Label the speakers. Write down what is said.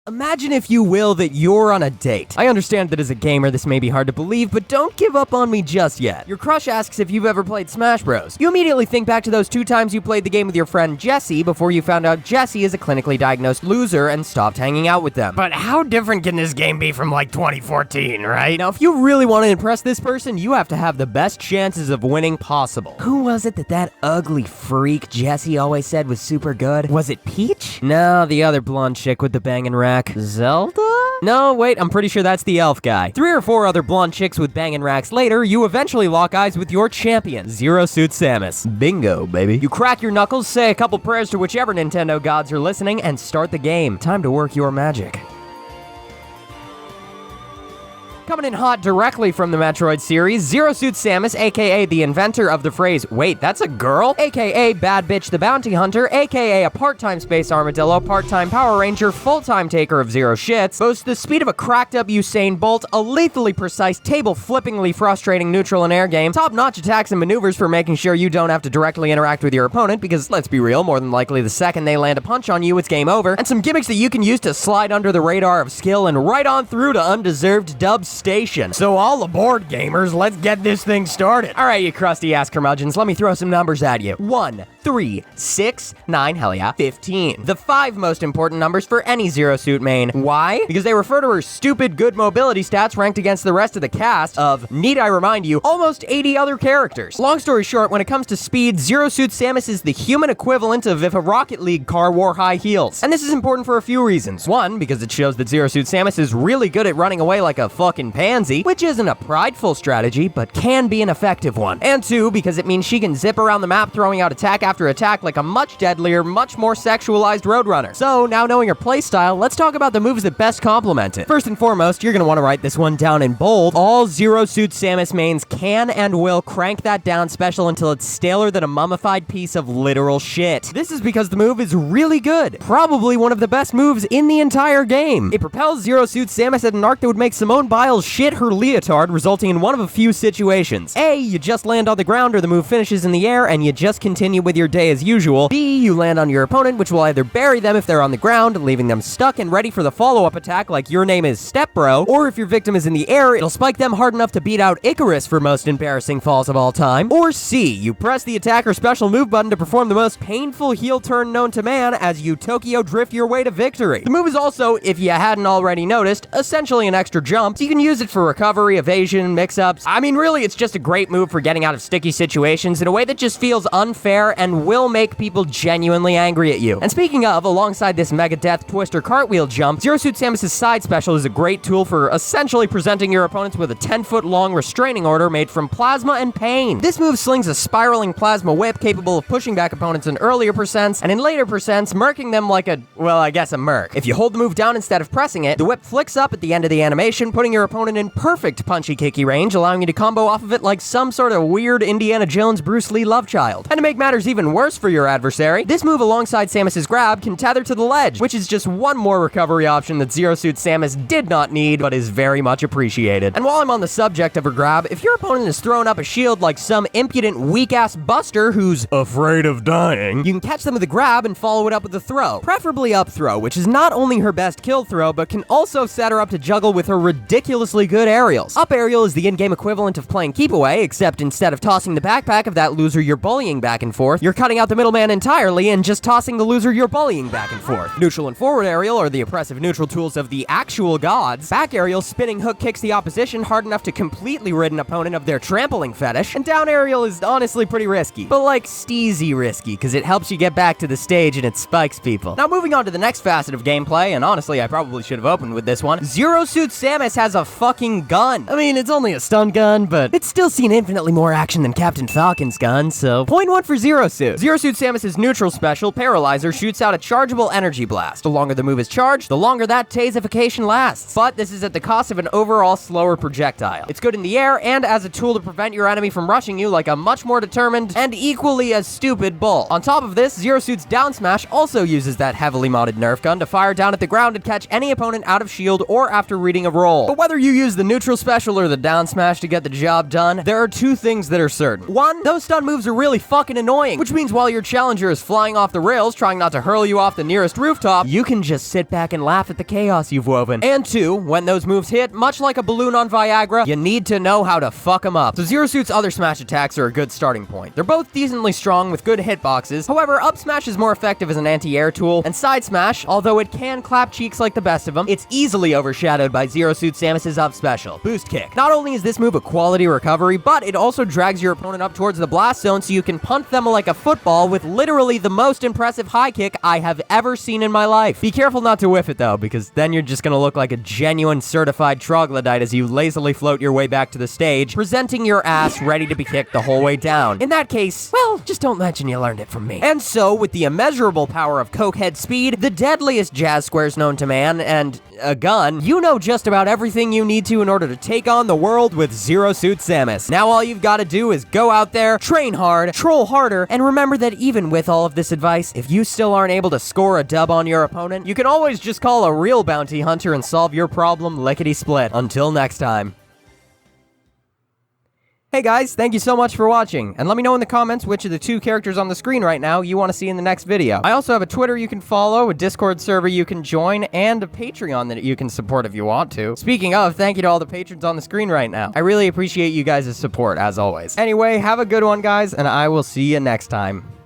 Speaker 1: Imagine, if you will, that you're on a date. I understand that as a gamer this may be hard to believe, but don't give up on me just yet. Your crush asks if you've ever played Smash Bros. You immediately think back to those 2 times you played the game with your friend Jesse before you found out Jesse is a clinically diagnosed loser and stopped hanging out with them.
Speaker 2: But how different can this game be from like 2014, right?
Speaker 1: Now, if you really want to impress this person, you have to have the best chances of winning possible. Who was it that ugly freak Jesse always said was super good? Was it Peach? No, the other blonde chick with the bangin' rack. Zelda? No, wait, I'm pretty sure that's the elf guy. 3 or 4 other blonde chicks with bangin' racks later, you eventually lock eyes with your champion, Zero Suit Samus. Bingo, baby. You crack your knuckles, say a couple prayers to whichever Nintendo gods are listening, and start the game. Time to work your magic. Coming in hot directly from the Metroid series, Zero Suit Samus, aka the inventor of the phrase, "Wait, that's a girl?" aka Bad Bitch the Bounty Hunter, aka a part-time Space Armadillo, part-time Power Ranger, full-time taker of zero shits, boasts the speed of a cracked-up Usain Bolt, a lethally precise, table-flippingly frustrating neutral and air game, top-notch attacks and maneuvers for making sure you don't have to directly interact with your opponent, because let's be real, more than likely the second they land a punch on you, it's game over, and some gimmicks that you can use to slide under the radar of skill and right on through to undeserved dubs station.
Speaker 2: So all aboard, gamers, let's get this thing started.
Speaker 1: Alright, you crusty ass curmudgeons, let me throw some numbers at you. 1, 3, 6, 9, hell yeah, 15. The 5 most important numbers for any Zero Suit main. Why? Because they refer to her stupid good mobility stats ranked against the rest of the cast of, need I remind you, almost 80 other characters. Long story short, when it comes to speed, Zero Suit Samus is the human equivalent of if a Rocket League car wore high heels. And this is important for a few reasons. 1, because it shows that Zero Suit Samus is really good at running away like a fucking pansy, which isn't a prideful strategy, but can be an effective one. And 2, because it means she can zip around the map throwing out attack after attack like a much deadlier, much more sexualized Roadrunner. So, now knowing her playstyle, let's talk about the moves that best complement it. First and foremost, you're gonna want to write this one down in bold. All Zero Suit Samus mains can and will crank that down special until it's staler than a mummified piece of literal shit. This is because the move is really good. Probably one of the best moves in the entire game. It propels Zero Suit Samus at an arc that would make Simone Biles shit her leotard, resulting in one of a few situations. A, you just land on the ground or the move finishes in the air and you just continue with your day as usual. B, you land on your opponent, which will either bury them if they're on the ground, leaving them stuck and ready for the follow-up attack like your name is Step Bro, or if your victim is in the air, it'll spike them hard enough to beat out Icarus for most embarrassing falls of all time. Or C, you press the attack or special move button to perform the most painful heel turn known to man as you Tokyo drift your way to victory. The move is also, if you hadn't already noticed, essentially an extra jump, so you can use it for recovery, evasion, mix-ups. I mean, really, it's just a great move for getting out of sticky situations in a way that just feels unfair and will make people genuinely angry at you. And speaking of, alongside this mega death twister cartwheel jump, Zero Suit Samus' side special is a great tool for essentially presenting your opponents with a 10-foot long restraining order made from plasma and pain. This move slings a spiraling plasma whip capable of pushing back opponents in earlier percents, and in later percents, murking them like a, well, I guess a murk. If you hold the move down instead of pressing it, the whip flicks up at the end of the animation, putting your opponent in perfect punchy-kicky range, allowing you to combo off of it like some sort of weird Indiana Jones Bruce Lee love child. And to make matters even worse for your adversary, this move alongside Samus's grab can tether to the ledge, which is just one more recovery option that Zero Suit Samus did not need, but is very much appreciated. And while I'm on the subject of her grab, if your opponent is throwing up a shield like some impudent weak-ass buster who's afraid of dying, you can catch them with a grab and follow it up with a throw. Preferably up throw, which is not only her best kill throw, but can also set her up to juggle with her ridiculously good aerials. Up aerial is the in-game equivalent of playing keep away, except instead of tossing the backpack of that loser you're bullying back and forth, you're cutting out the middleman entirely and just tossing the loser you're bullying back and forth. Neutral and forward aerial are the oppressive neutral tools of the actual gods. Back aerial spinning hook kicks the opposition hard enough to completely rid an opponent of their trampling fetish, and down aerial is honestly pretty risky, but like steezy risky, because it helps you get back to the stage and it spikes people. Now moving on to the next facet of gameplay, and honestly I probably should have opened with this one, Zero Suit Samus has a fucking gun. I mean, it's only a stun gun, but it's still seen infinitely more action than Captain Falcon's gun, so point 1 for Zero Suit. Zero Suit Samus' neutral special, Paralyzer, shoots out a chargeable energy blast. The longer the move is charged, the longer that tasefication lasts. But this is at the cost of an overall slower projectile. It's good in the air and as a tool to prevent your enemy from rushing you like a much more determined and equally as stupid bull. On top of this, Zero Suit's down smash also uses that heavily modded Nerf gun to fire down at the ground and catch any opponent out of shield or after reading a roll. But whether Whether you use the neutral special or the down smash to get the job done, there are two things that are certain. One, those stun moves are really fucking annoying, which means while your challenger is flying off the rails trying not to hurl you off the nearest rooftop, you can just sit back and laugh at the chaos you've woven. And two, when those moves hit, much like a balloon on Viagra, you need to know how to fuck them up. So Zero Suit's other smash attacks are a good starting point. They're both decently strong with good hitboxes. However, up smash is more effective as an anti-air tool, and side smash, although it can clap cheeks like the best of them, it's easily overshadowed by Zero Suit Samus's up special, Boost Kick. Not only is this move a quality recovery, but it also drags your opponent up towards the blast zone so you can punt them like a football with literally the most impressive high kick I have ever seen in my life. Be careful not to whiff it though, because then you're just gonna look like a genuine certified troglodyte as you lazily float your way back to the stage, presenting your ass ready to be kicked the whole way down. In that case, well, just don't mention you learned it from me. And so, with the immeasurable power of cokehead speed, the deadliest jazz squares known to man, and a gun, you know just about everything you need to in order to take on the world with Zero Suit Samus. Now all you've got to do is go out there, train hard, troll harder, and remember that even with all of this advice, if you still aren't able to score a dub on your opponent, you can always just call a real bounty hunter and solve your problem lickety-split. Until next time. Hey guys, thank you so much for watching, and let me know in the comments which of the two characters on the screen right now you want to see in the next video. I also have a Twitter you can follow, a Discord server you can join, and a Patreon that you can support if you want to. Speaking of, thank you to all the patrons on the screen right now. I really appreciate you guys' support, as always. Anyway, have a good one, guys, and I will see you next time.